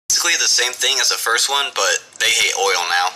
Basically the same thing as the first one, but they hate oil now.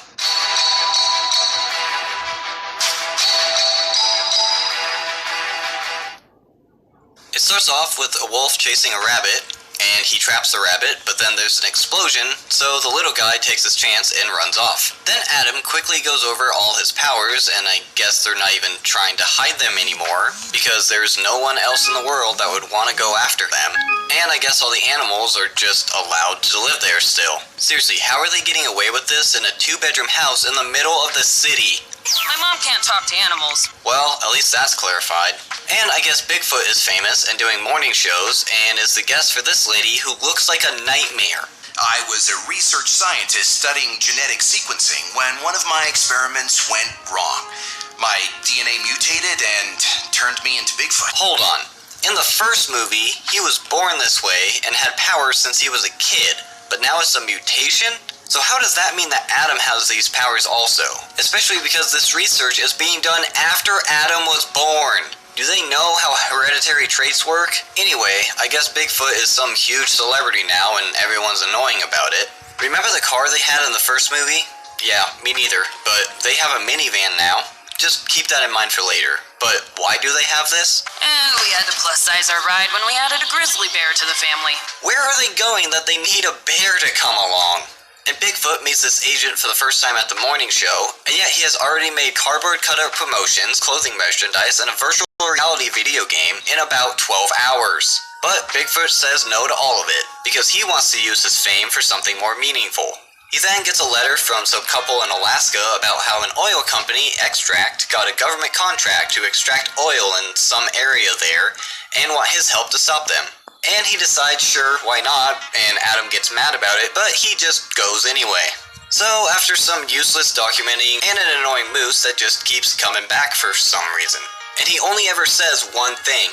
It starts off with a wolf chasing a rabbit, and he traps the rabbit, but then there's an explosion, so the little guy takes his chance and runs off. Then Adam quickly goes over all his powers, and I guess they're not even trying to hide them anymore, because there's no one else in the world that would want to go after them. And I guess all the animals are just allowed to live there still. Seriously, how are they getting away with this in a 2-bedroom house in the middle of the city? My mom can't talk to animals. Well, at least that's clarified. And I guess Bigfoot is famous and doing morning shows and is the guest for this lady who looks like a nightmare. I was a research scientist studying genetic sequencing when one of my experiments went wrong. My DNA mutated and turned me into Bigfoot. Hold on. In the first movie, he was born this way and had powers since he was a kid, but now it's a mutation? So how does that mean that Adam has these powers also? Especially because this research is being done after Adam was born. Do they know how hereditary traits work? Anyway, I guess Bigfoot is some huge celebrity now and everyone's annoying about it. Remember the car they had in the first movie? Yeah, me neither, but they have a minivan now. Just keep that in mind for later. But why do they have this? We had to plus size our ride when we added a grizzly bear to the family. Where are they going that they need a bear to come along? And Bigfoot meets this agent for the first time at the morning show, and yet he has already made cardboard cutout promotions, clothing merchandise, and a virtual reality video game in about 12 hours. But Bigfoot says no to all of it, because he wants to use his fame for something more meaningful. He then gets a letter from some couple in Alaska about how an oil company, Extract, got a government contract to extract oil in some area there, and want his help to stop them. And he decides, sure, why not, and Adam gets mad about it, but he just goes anyway. So, after some useless documenting and an annoying moose that just keeps coming back for some reason. And he only ever says one thing.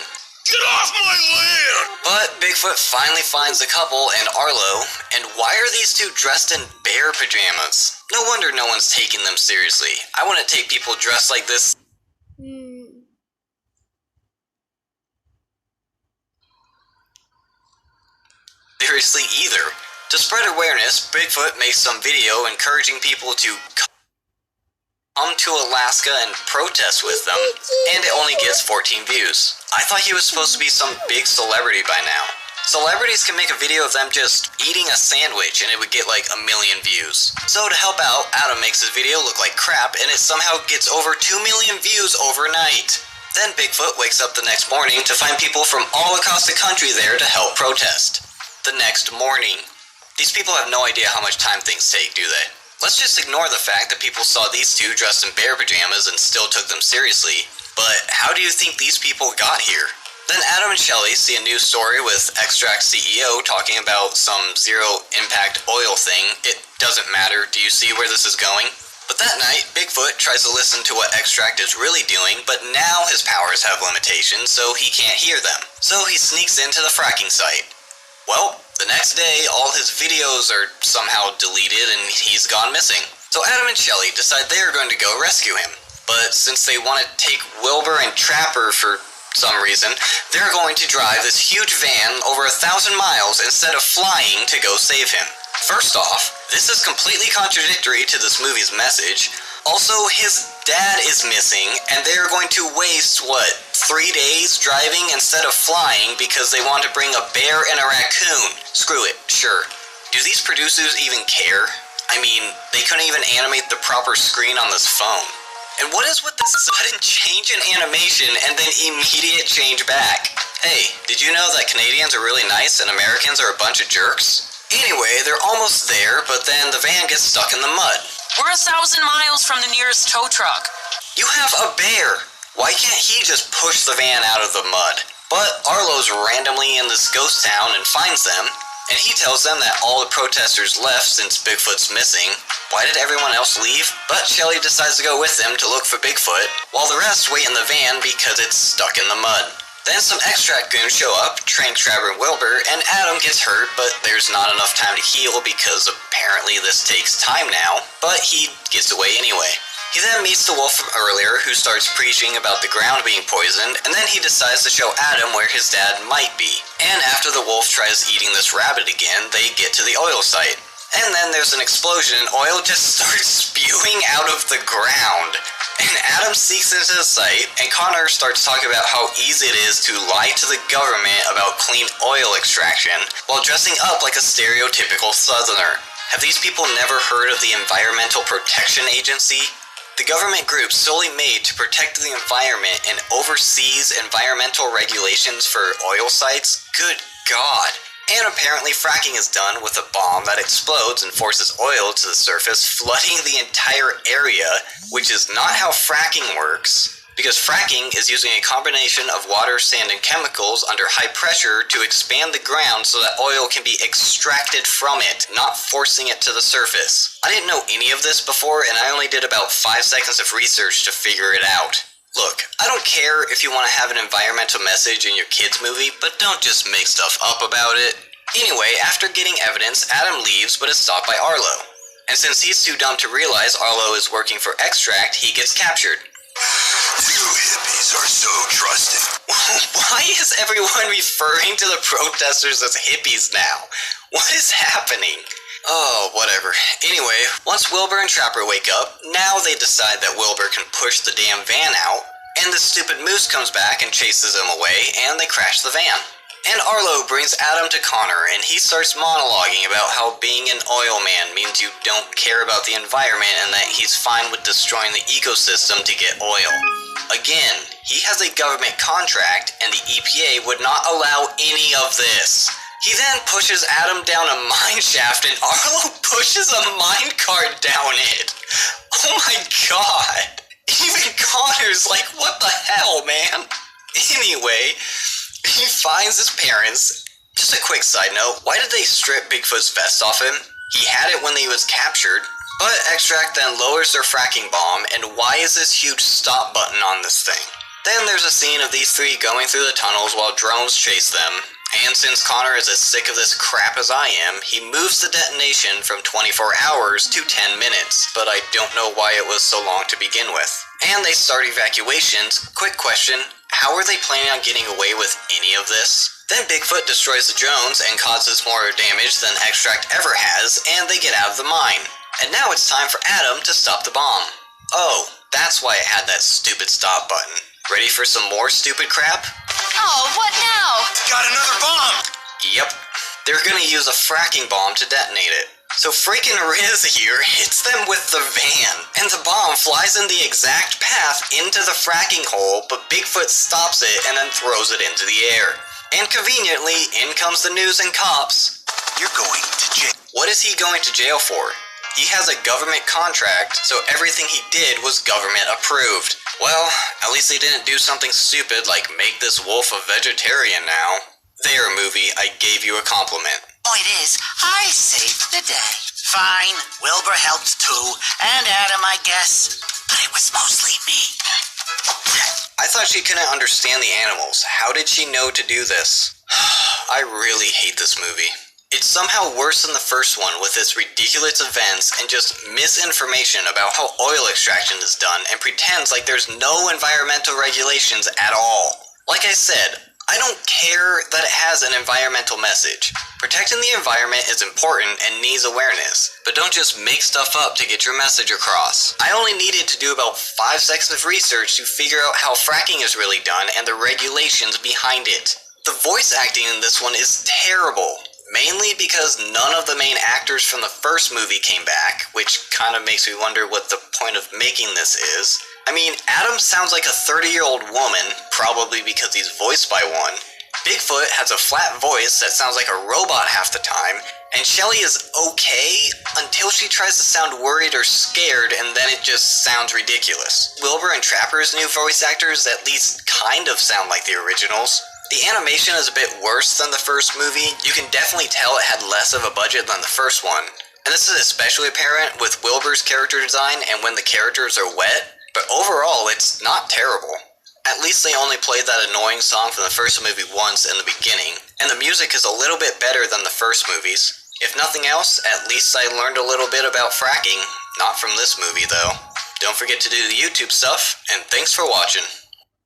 Get off my land! But Bigfoot finally finds the couple and Arlo, and why are these two dressed in bear pajamas? No wonder no one's taking them seriously. I wouldn't take people dressed like this seriously either. To spread awareness, Bigfoot makes some video encouraging people to come to Alaska and protest with them, and it only gets 14 views. I thought he was supposed to be some big celebrity by now. Celebrities can make a video of them just eating a sandwich and it would get like 1 million views. So to help out, Adam makes his video look like crap and it somehow gets over 2 million views overnight. Then Bigfoot wakes up the next morning to find people from all across the country there to help protest. The next morning. These people have no idea how much time things take, do they? Let's just ignore the fact that people saw these two dressed in bear pajamas and still took them seriously. But how do you think these people got here? Then Adam and Shelley see a news story with Extract CEO talking about some zero-impact oil thing. It doesn't matter. Do you see where this is going? But that night, Bigfoot tries to listen to what Extract is really doing, but now his powers have limitations, so he can't hear them. So he sneaks into the fracking site. Well, the next day, all his videos are somehow deleted and he's gone missing. So Adam and Shelley decide they are going to go rescue him. But since they want to take Wilbur and Trapper for some reason, they're going to drive this huge van over 1,000 miles instead of flying to go save him. First off, this is completely contradictory to this movie's message. Also, his dad is missing, and they're going to waste, 3 days driving instead of flying because they want to bring a bear and a raccoon. Screw it, sure. Do these producers even care? I mean, they couldn't even animate the proper screen on this phone. And what is with this sudden change in animation and then immediate change back? Hey, did you know that Canadians are really nice and Americans are a bunch of jerks? Anyway, they're almost there, but then the van gets stuck in the mud. We're 1,000 miles from the nearest tow truck. You have a bear! Why can't he just push the van out of the mud? But Arlo's randomly in this ghost town and finds them, and he tells them that all the protesters left since Bigfoot's missing. Why did everyone else leave? But Shelley decides to go with them to look for Bigfoot, while the rest wait in the van because it's stuck in the mud. Then some Extract goons show up, Trank, Trapper, and Wilbur, and Adam gets hurt, but there's not enough time to heal because apparently this takes time now, but he gets away anyway. He then meets the wolf from earlier, who starts preaching about the ground being poisoned, and then he decides to show Adam where his dad might be. And after the wolf tries eating this rabbit again, they get to the oil site. And then there's an explosion and oil just starts spewing out of the ground. And Adam sneaks into the site, and Connor starts talking about how easy it is to lie to the government about clean oil extraction while dressing up like a stereotypical Southerner. Have these people never heard of the Environmental Protection Agency? The government group solely made to protect the environment and oversees environmental regulations for oil sites? Good God. And apparently fracking is done with a bomb that explodes and forces oil to the surface, flooding the entire area, which is not how fracking works. Because fracking is using a combination of water, sand, and chemicals under high pressure to expand the ground so that oil can be extracted from it, not forcing it to the surface. I didn't know any of this before, and I only did about 5 seconds of research to figure it out. Look, I don't care if you want to have an environmental message in your kids' movie, but don't just make stuff up about it. Anyway, after getting evidence, Adam leaves but is stopped by Arlo. And since he's too dumb to realize Arlo is working for Extract, he gets captured. You hippies are so trusting. Why is everyone referring to the protesters as hippies now? What is happening? Oh, whatever. Anyway, once Wilbur and Trapper wake up, now they decide that Wilbur can push the damn van out, and the stupid moose comes back and chases them away, and they crash the van. And Arlo brings Adam to Connor, and he starts monologuing about how being an oil man means you don't care about the environment and that he's fine with destroying the ecosystem to get oil. Again, he has a government contract, and the EPA would not allow any of this. He then pushes Adam down a mine shaft, and Arlo pushes a minecart down it. Oh my god. Even Connor's like, what the hell, man? Anyway, he finds his parents. Just a quick side note, why did they strip Bigfoot's vest off him? He had it when he was captured. But Extract then lowers their fracking bomb, and why is this huge stop button on this thing? Then there's a scene of these three going through the tunnels while drones chase them. And since Connor is as sick of this crap as I am, he moves the detonation from 24 hours to 10 minutes, but I don't know why it was so long to begin with. And they start evacuations. Quick question, how are they planning on getting away with any of this? Then Bigfoot destroys the drones and causes more damage than Extract ever has, and they get out of the mine. And now it's time for Adam to stop the bomb. Oh, that's why it had that stupid stop button. Ready for some more stupid crap? Oh, what now? Got another bomb! Yep. They're gonna use a fracking bomb to detonate it. So freaking Riz here hits them with the van, and the bomb flies in the exact path into the fracking hole, but Bigfoot stops it and then throws it into the air. And conveniently, in comes the news and cops. You're going to jail. What is he going to jail for? He has a government contract, so everything he did was government approved. Well, at least they didn't do something stupid like make this wolf a vegetarian now. There, movie, I gave you a compliment. Point is, I saved the day. Fine, Wilbur helped too, and Adam, I guess, but it was mostly me. I thought she couldn't understand the animals. How did she know to do this? I really hate this movie. It's somehow worse than the first one with its ridiculous events and just misinformation about how oil extraction is done and pretends like there's no environmental regulations at all. Like I said, I don't care that it has an environmental message. Protecting the environment is important and needs awareness, but don't just make stuff up to get your message across. I only needed to do about 5 seconds of research to figure out how fracking is really done and the regulations behind it. The voice acting in this one is terrible. Mainly because none of the main actors from the first movie came back, which kind of makes me wonder what the point of making this is. I mean, Adam sounds like a 30-year-old woman, probably because he's voiced by one. Bigfoot has a flat voice that sounds like a robot half the time, and Shelly is okay until she tries to sound worried or scared, and then it just sounds ridiculous. Wilbur and Trapper's new voice actors at least kind of sound like the originals. The animation is a bit worse than the first movie. You can definitely tell it had less of a budget than the first one. And this is especially apparent with Wilbur's character design and when the characters are wet, but overall it's not terrible. At least they only played that annoying song from the first movie once in the beginning, and the music is a little bit better than the first movies. If nothing else, at least I learned a little bit about fracking. Not from this movie though. Don't forget to do the YouTube stuff, and thanks for watching.